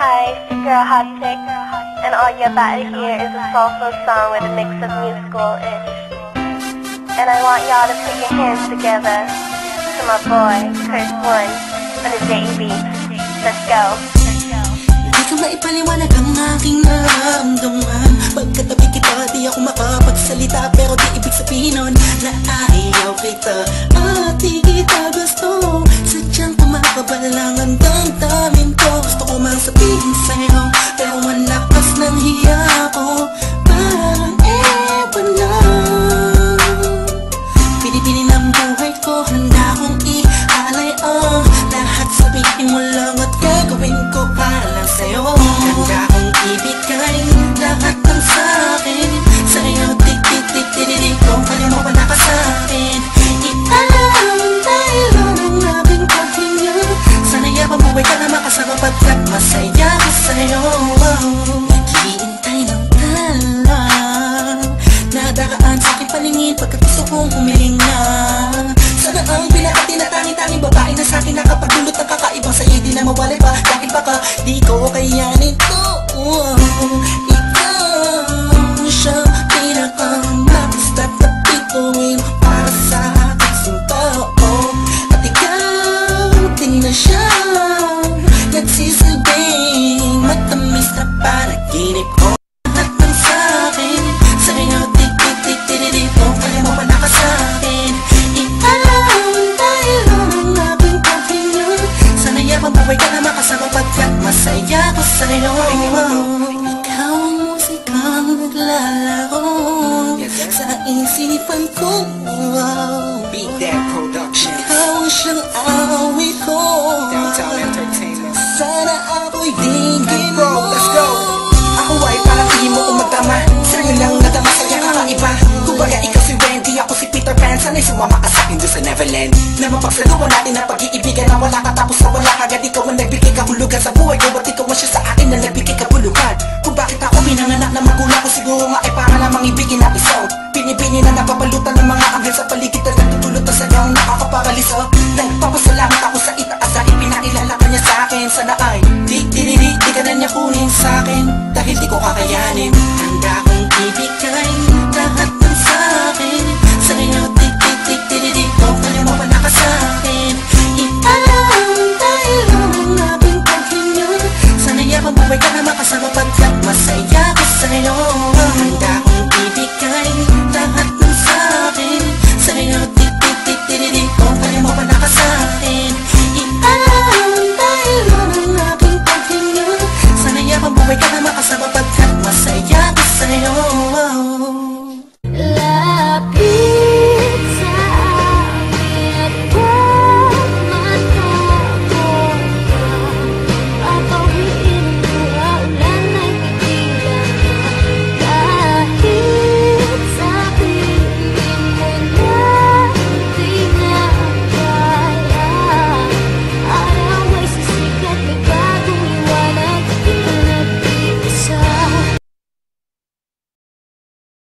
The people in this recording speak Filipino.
Hi, it's your girl Hot Chick, and all you're about to hear is a soulful song with a mix of musical-ish. And I want y'all to put your hands together to my boy, Curse One, on the JB. Let's go. Hindi ko maipaliwanag ang aking nararamdaman. Pagkatabi kita, di ako makapagsalita, pero di ibig sabihin nun na ayaw kita at di kita gusto. Sadyang kumakabal lang ang damdamin ko. Gusto ko mang sabihin sa'yo, pero ang lakas ng hiya ko. Parang ewan lang. Pinipili ng buhay ko, handa kong ialay ang lahat. Sabihin mo lang at gagawin ko para lang sa'yo. Handa kong ibigay lahat ng sa'kin sa'yo. Tik-tik-tik-tik-tik kung kalimutan na ka sa'kin. Ialam dahil ang aking paghinga. Sana'y mabuhay ka na makasama pagkat masaya ko sa'yo. Naghihintay ng talang nadaraan sa aking paningin pagkat gusto kong humiling na. Sana ang pinaka-tinatangi-tanging babae na sa'kin nakapagdulot ng kakaibang sa'yo di na mawalay pa. Dahil baka di ko kayanin to. Ikaw siya pinaka-max at napituin para sa aking sumpa. At ikaw din na siya nagsisilbing matamis na panaginip ko. Lahat ng sa'kin sa'yo, tik-tik-tik-tik-tik kung kalimutan na ka sa'kin. Ialam dahil ang aking paghinga. Sana'y mabuhay ka na makasama pagkat masaya ko sa'yo. Ikaw ang musikang naglalaro sa isipan ko. Beat That Productions. Ikaw ang siyang awit ko. Downtown Entertainment. Sana ako'y digin Bro, mo. let's go. Ako ay parang tingin mo umatama. Sa'yo lang nadama sa'yo kakaiba. Kumbaga ikaw si Wendy, ako si Peter Pan. Sana'y sumama ka sa'kin doon sa Neverland. Na mapagsaluhan natin ang pag-iibigan na wala ka tapos na wala ka. Agad ikaw ang nagbigay kahulugan sa buhay ko. Ba't ikaw ang siya sa akin na nagbigay kabulukan? Kung bakit ako pinanganak na magulang ko, siguro nga ay para lamang ibigin na isang pinipini na napapalutan ng mga anghel sa paligid at nagtutulot na sayaw nakakaparaliso. Nagpapasalamat ako sa itaas sa ipinakilala ka niya sa akin. Sana ay di ka na niya kunin sa akin dahil di ko kakayanin. Handa kong ibigay lahat